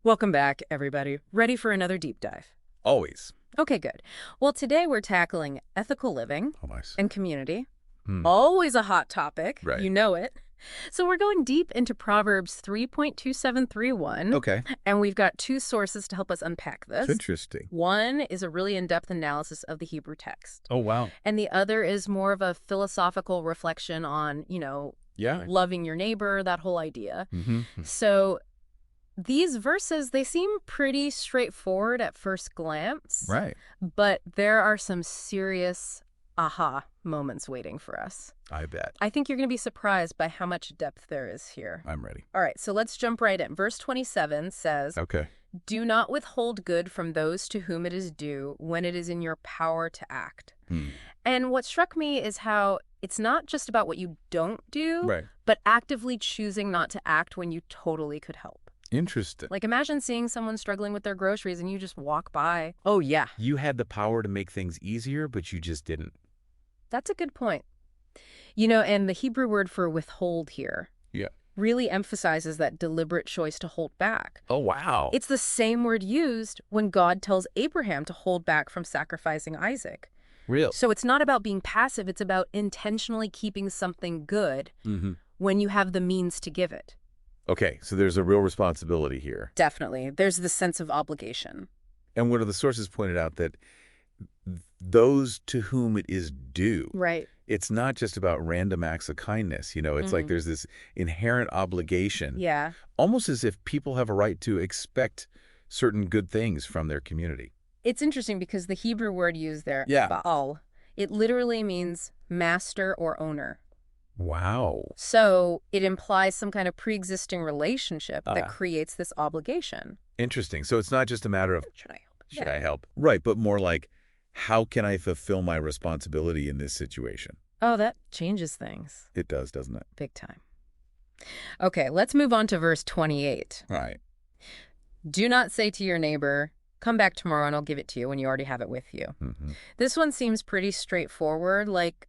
Welcome back, everybody. Ready for another deep dive? Always. Okay, good. Well, today we're tackling ethical living Oh, nice. and community. Hmm. Always a hot topic. Right. You know it. So we're going deep into Proverbs 3.2731. Okay. And we've got two sources to help us unpack this. It's interesting. One is a really in-depth analysis of the Hebrew text. Oh, wow. And the other is more of a philosophical reflection on, Yeah. loving your neighbor, that whole idea. Mm-hmm. So these verses, they seem pretty straightforward at first glance. Right. But there are some serious aha moments waiting for us. I bet. I think you're going to be surprised by how much depth there is here. I'm ready. All right, so let's jump right in. Verse 27 says, Okay. "Do not withhold good from those to whom it is due when it is in your power to act." And what struck me is how it's not just about what you don't do, Right. but actively choosing not to act when you totally could help. Interesting. Like, imagine seeing someone struggling with their groceries and you just walk by. Oh, yeah. You had the power to make things easier, but you just didn't. That's a good point. And the Hebrew word for withhold here Yeah. really emphasizes that deliberate choice to hold back. Oh, wow. It's the same word used when God tells Abraham to hold back from sacrificing Isaac. real. So it's not about being passive, it's about intentionally keeping something good Mm-hmm. when you have the means to give it. Okay, so there's a real responsibility here. Definitely. There's the sense of obligation. And one of the sources pointed out that those to whom it is due, Right. it's not just about random acts of kindness. It's like there's this inherent obligation, Yeah. almost as if people have a right to expect certain good things from their community. It's interesting because the Hebrew word used there, Yeah. Baal, it literally means master or owner. Wow. So it implies some kind of pre-existing relationship that Ah. creates this obligation. Interesting. So it's not just a matter of, Should I help? should I help? Right, but more like, how can I fulfill my responsibility in this situation? Oh, that changes things It does, doesn't it? big time. Okay, let's move on to verse 28. All right. Do not say to your neighbor, "Come back tomorrow and I'll give it to you," when you already have it with you. Mm-hmm. This one seems pretty straightforward, like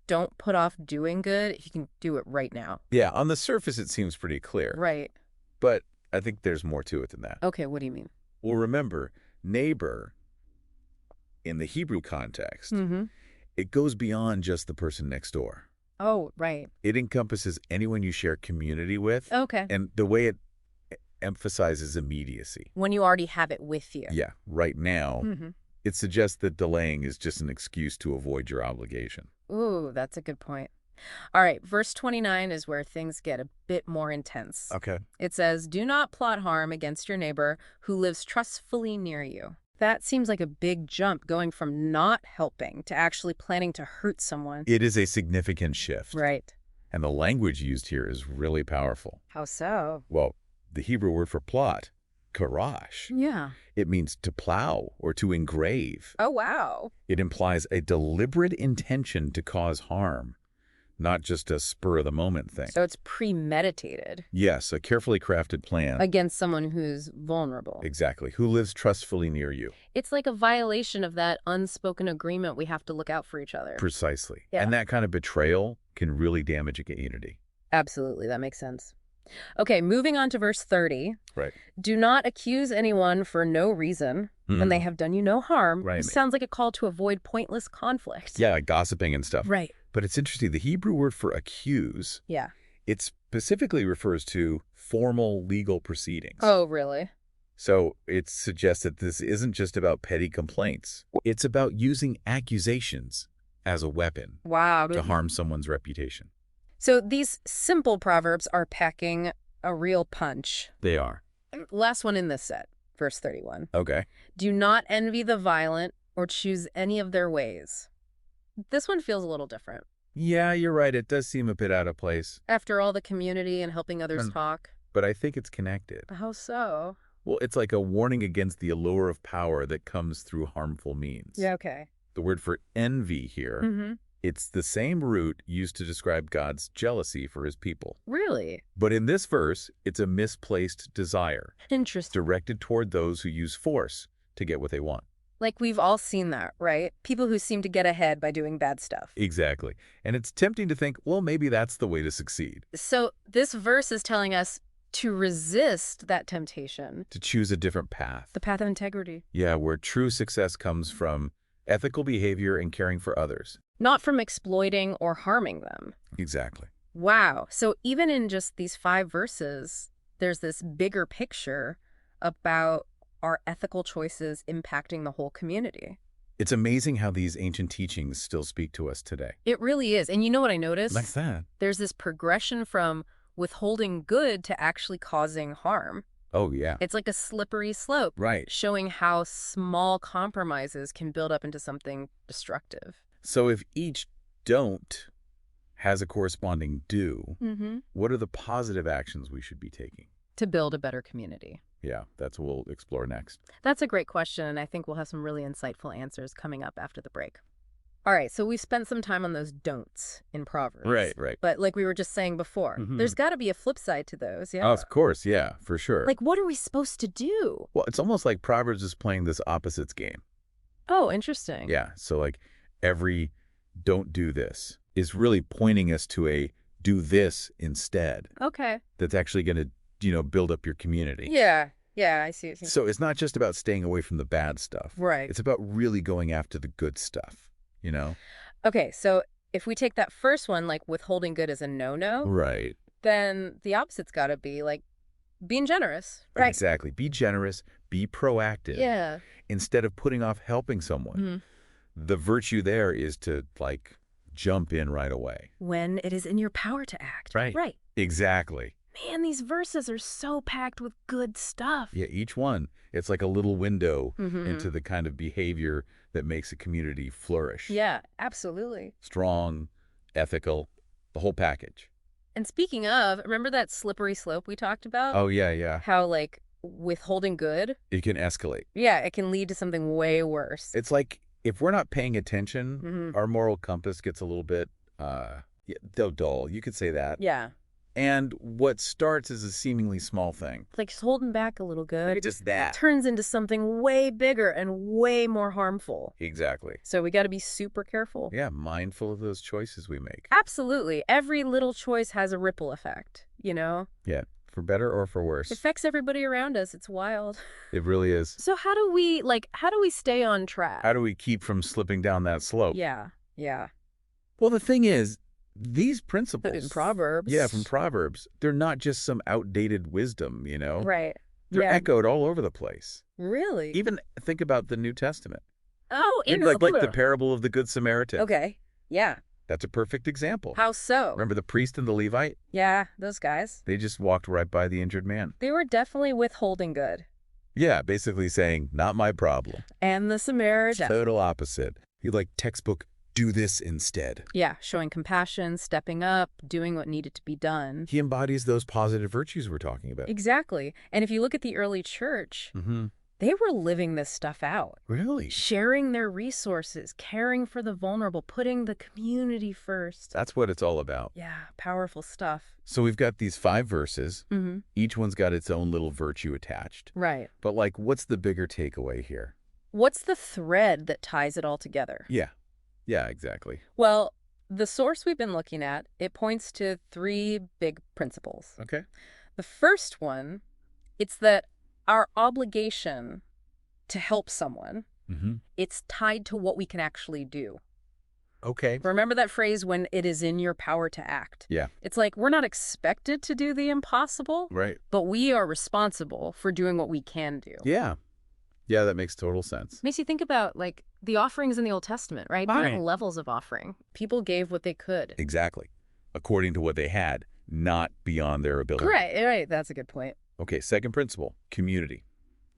don't put off doing good if you can do it right now. Yeah, on the surface, it seems pretty clear. Right. But I think there's more to it than that. Okay, what do you mean? Well, remember, neighbor, in the Hebrew context, Mm-hmm. it goes beyond just the person next door. Oh, right. It encompasses anyone you share community with. Okay. And the way it emphasizes immediacy. When you already have it with you. Yeah, right now, Mm-hmm. it suggests that delaying is just an excuse to avoid your obligation. Ooh, that's a good point. All right, verse 29 is where things get a bit more intense. Okay. It says, "Do not plot harm against your neighbor who lives trustfully near you." That seems like a big jump, going from not helping to actually planning to hurt someone. It is a significant shift. Right. And the language used here is really powerful. How so? Well, the Hebrew word for plot, karash, Yeah. it means to plow or to engrave. Oh, wow. It implies a deliberate intention to cause harm, not just a spur-of-the-moment thing. So it's premeditated Yes, a carefully crafted plan. against someone who's vulnerable. Exactly. Who lives trustfully near you. It's like a violation of that unspoken agreement we have to look out for each other. Precisely. Yeah. And that kind of betrayal can really damage a community. Absolutely, that makes sense. Okay, moving on to verse 30. Right. Do not accuse anyone for no reason when they have done you no harm. Right. It sounds like a call to avoid pointless conflict. Yeah, like gossiping and stuff. Right. But it's interesting. The Hebrew word for accuse, Yeah. it specifically refers to formal legal proceedings. Oh, really? So it suggests that this isn't just about petty complaints. It's about using accusations as a weapon Wow. to harm someone's reputation. So these simple proverbs are packing a real punch. They are. Last one in this set, verse 31. Okay. Do not envy the violent or choose any of their ways. This one feels a little different. Yeah, you're right. It does seem a bit out of place, After all the community and helping others talk. but I think it's connected. How so? Well, it's like a warning against the allure of power that comes through harmful means. Yeah, okay. The word for envy here, Mm-hmm. it's the same root used to describe God's jealousy for his people. Really? But in this verse, it's a misplaced desire Interesting. directed toward those who use force to get what they want. Like, we've all seen that, right? People who seem to get ahead by doing bad stuff. Exactly. And it's tempting to think, well, maybe that's the way to succeed. So this verse is telling us To resist that temptation. To choose a different path. The path of integrity. Yeah, where true success comes from ethical behavior and caring for others. Not from exploiting or harming them. Exactly. Wow. So even in just these 5 verses, there's this bigger picture about our ethical choices impacting the whole community. It's amazing how these ancient teachings still speak to us today. It really is. And you know what I noticed? Like that. There's this progression from withholding good to actually causing harm. Oh, yeah. It's like a slippery slope. Right. Showing how small compromises can build up into something destructive. So if each don't has a corresponding do, what are the positive actions we should be taking? To build a better community. Yeah, that's what we'll explore next. That's a great question, and I think we'll have some really insightful answers coming up after the break. All right, so we've spent some time on those don'ts in Proverbs. Right. But like we were just saying before, there's got to be a flip side to those, yeah? Oh, of course, yeah, for sure. Like, what are we supposed to do? Well, it's almost like Proverbs is playing this opposites game. Oh, interesting. Yeah, so like every don't do this is really pointing us to a do this instead. Okay. That's actually going to, build up your community. Yeah, I see. So it's not just about staying away from the bad stuff. Right. It's about really going after the good stuff, Okay, so if we take that first one, like withholding good as a no-no, Right. then the opposite's got to be like being generous. Right. Exactly. Be generous. Be proactive. Yeah. Instead of putting off helping someone. The virtue there is to, jump in right away. When it is in your power to act. Right. Right. Exactly. Man, these verses are so packed with good stuff. Yeah, each one, it's like a little window into the kind of behavior that makes a community flourish. Yeah, absolutely. Strong, ethical, the whole package. And speaking of, remember that slippery slope we talked about? Oh, yeah. How, withholding good? It can escalate. Yeah, it can lead to something way worse. It's like if we're not paying attention, our moral compass gets a little bit, dull. You could say that. Yeah. And what starts as a seemingly small thing. Like just holding back a little good. Just that. Turns into something way bigger and way more harmful. Exactly. So we got to be super careful. Yeah, mindful of those choices we make. Absolutely. Every little choice has a ripple effect, Yeah, for better or for worse. It affects everybody around us. It's wild. It really is. So how do we stay on track? How do we keep from slipping down that slope? Yeah. Well, the thing is, these principles In Proverbs. Yeah, from Proverbs. They're not just some outdated wisdom, Right. They're Yeah. echoed all over the place. Really? Even think about the New Testament. Oh, Like the parable of the Good Samaritan. Okay. Yeah. That's a perfect example. How so? Remember the priest and the Levite? Yeah, those guys. They just walked right by the injured man. They were definitely withholding good. Yeah, basically saying, not my problem. And the Samaritan. Total opposite. You like textbook, do this instead. Yeah, showing compassion, stepping up, doing what needed to be done. He embodies those positive virtues we're talking about. Exactly. And if you look at the early church, they were living this stuff out. Really? Sharing their resources, caring for the vulnerable, putting the community first. That's what it's all about. Yeah, powerful stuff. So we've got these 5 verses. Each one's got its own little virtue attached. Right. But what's the bigger takeaway here? What's the thread that ties it all together? Yeah, exactly. Well, the source we've been looking at, it points to 3 big principles. Okay. The first one, it's that our obligation to help someone, it's tied to what we can actually do. Okay. Remember that phrase, when it is in your power to act? Yeah. It's like we're not expected to do the impossible, Right. but we are responsible for doing what we can do. Yeah. Yeah, that makes total sense. Makes you think about the offerings in the Old Testament, right? Right. Different levels of offering. People gave what they could. Exactly. According to what they had, not beyond their ability. Right. That's a good point. Okay, second principle, community.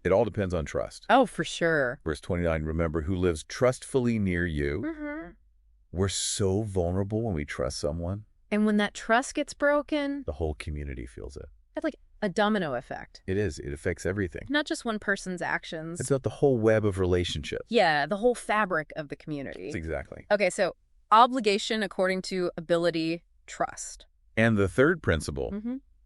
It all depends on trust. Oh, for sure. Verse 29, remember, who lives trustfully near you. We're so vulnerable when we trust someone. And when that trust gets broken, The whole community feels it. it's like a domino effect. It is. It affects everything. Not just one person's actions. It's about the whole web of relationships. Yeah, the whole fabric of the community. Exactly. Okay, so obligation according to ability, trust. And the third principle,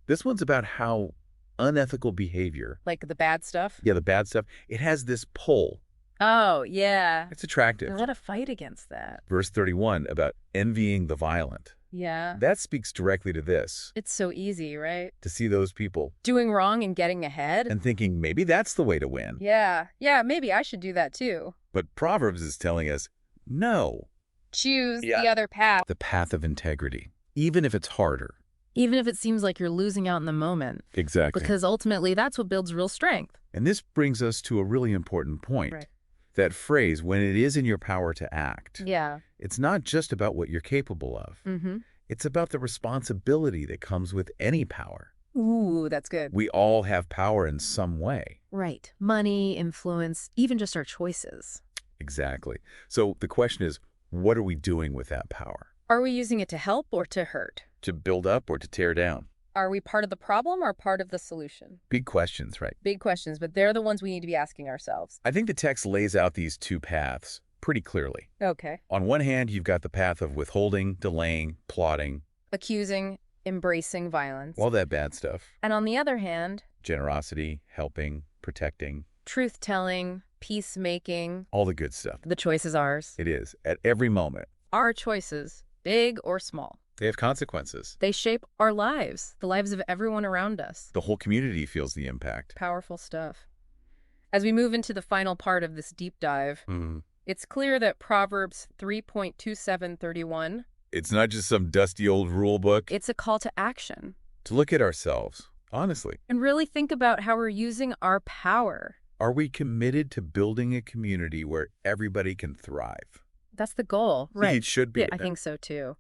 this one's about how unethical behavior, Like the bad stuff? the bad stuff, it has this pull. Oh, yeah. It's attractive. We gotta fight against that. Verse 31, about envying the violent. Yeah. That speaks directly to this, It's so easy, right? to see those people Doing wrong and getting ahead? and thinking maybe that's the way to win. Yeah. Yeah, maybe I should do that too. But Proverbs is telling us, no, Choose the other path. the path of integrity, even if it's harder. Even if it seems like you're losing out in the moment. Exactly. Because ultimately, that's what builds real strength. And this brings us to a really important point. Right. That phrase, when it is in your power to act, Yeah. it's not just about what you're capable of. Mm-hmm. It's about the responsibility that comes with any power. Ooh, that's good. We all have power in some way. Right. Money, influence, even just our choices. Exactly. So the question is, what are we doing with that power? Are we using it to help or to hurt? To build up or to tear down? Are we part of the problem or part of the solution? Big questions, right? Big questions, but they're the ones we need to be asking ourselves. I think the text lays out these two paths pretty clearly. Okay. On one hand, you've got the path of withholding, delaying, plotting, Accusing, embracing violence. all that bad stuff. And on the other hand, Generosity, helping, protecting, truth-telling, peacemaking. all the good stuff. The choice is ours. It is, at every moment. Our choices, big or small. They have consequences. They shape our lives, the lives of everyone around us. The whole community feels the impact. Powerful stuff. As we move into the final part of this deep dive, it's clear that Proverbs 3.2731, It's not just some dusty old rule book. it's a call to action. To look at ourselves, honestly. And really think about how we're using our power. Are we committed to building a community where everybody can thrive? That's the goal, It right? should be. Yeah, I think so too.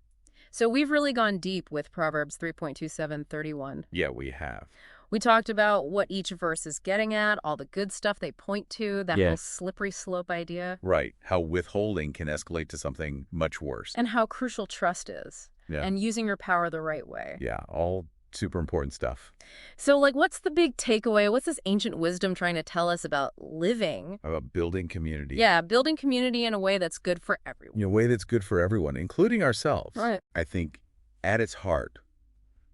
So we've really gone deep with Proverbs 3.2731. Yeah, we have. We talked about what each verse is getting at, all the good stuff they point to, that whole slippery slope idea, Right. How withholding can escalate to something much worse. and how crucial trust is, Yeah. and using your power the right way. Yeah, all super important stuff. So, what's the big takeaway? What's this ancient wisdom trying to tell us about living? About building community. Yeah, building community in a way that's good for everyone. In a way that's good for everyone, including ourselves. Right. I think at its heart,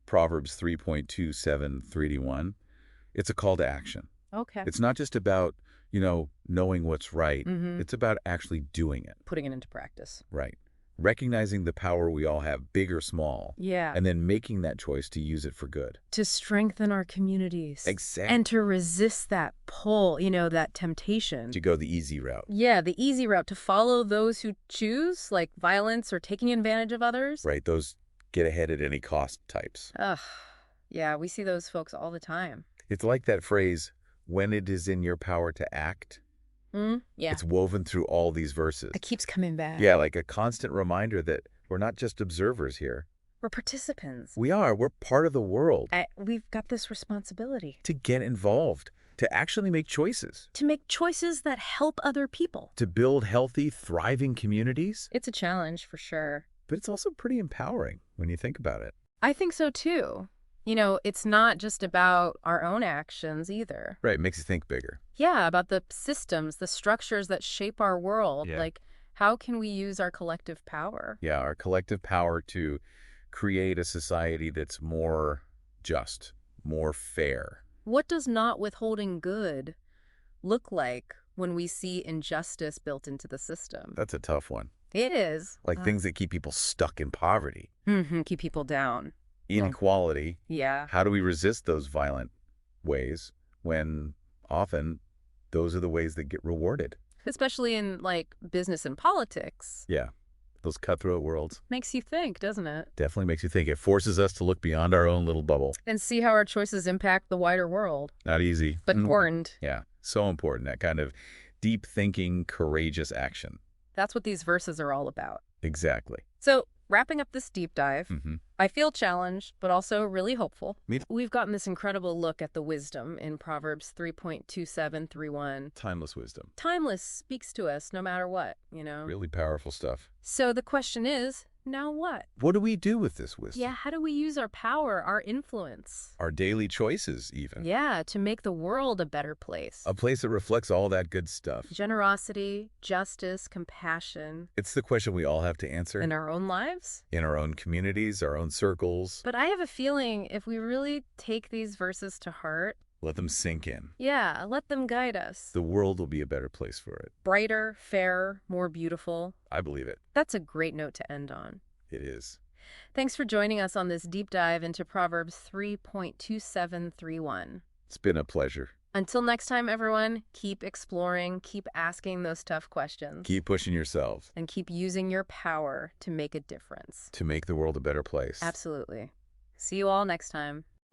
Proverbs 3.2731, it's a call to action. Okay. It's not just about, knowing what's right. Mm-hmm. It's about actually doing it. Putting it into practice. Right. Recognizing the power we all have, big or small. Yeah. And then making that choice to use it for good. To strengthen our communities. Exactly. And to resist that pull, that temptation. To go the easy route. Yeah, the easy route, to follow those who choose, like violence or taking advantage of others. Right. Those get ahead at any cost types. Ugh. Yeah, we see those folks all the time. It's like that phrase, when it is in your power to act. Yeah. It's woven through all these verses. It keeps coming back. Yeah, like a constant reminder that we're not just observers here. We're participants. We're part of the world. We've got this responsibility. To get involved, to actually make choices. To make choices that help other people. To build healthy, thriving communities. It's a challenge for sure. But it's also pretty empowering when you think about it. I think so too. It's not just about our own actions either. Right, it makes you think bigger. Yeah, about the systems, the structures that shape our world. Yeah. Like, how can we use our collective power? Yeah, our collective power to create a society that's more just, more fair. What does not withholding good look like when we see injustice built into the system? That's a tough one. It is. Like things that keep people stuck in poverty. Keep people down. Inequality. Yeah. How do we resist those violent ways when often those are the ways that get rewarded? Especially in, business and politics. Yeah, those cutthroat worlds. Makes you think, doesn't it? Definitely makes you think. It forces us to look beyond our own little bubble. And see how our choices impact the wider world. Not easy. But important. Yeah, so important. That kind of deep thinking, courageous action. That's what these verses are all about. Exactly. So, wrapping up this deep dive, Mm-hmm. I feel challenged, but also really hopeful. Me too. We've gotten this incredible look at the wisdom in Proverbs 3.2731. Timeless wisdom. Timeless, speaks to us no matter what, Really powerful stuff. So the question is, now what? What do we do with this wisdom? Yeah, how do we use our power, our influence? Our daily choices, even. Yeah, to make the world a better place. A place that reflects all that good stuff. Generosity, justice, compassion. It's the question we all have to answer. In our own lives? In our own communities, our own circles. But I have a feeling if we really take these verses to heart, Let them sink in. yeah, let them guide us. The world will be a better place for it. Brighter, fairer, more beautiful. I believe it. That's a great note to end on. It is. Thanks for joining us on this deep dive into Proverbs 3.2731. It's been a pleasure. Until next time, everyone, keep exploring, keep asking those tough questions. Keep pushing yourself. And keep using your power to make a difference. To make the world a better place. Absolutely. See you all next time.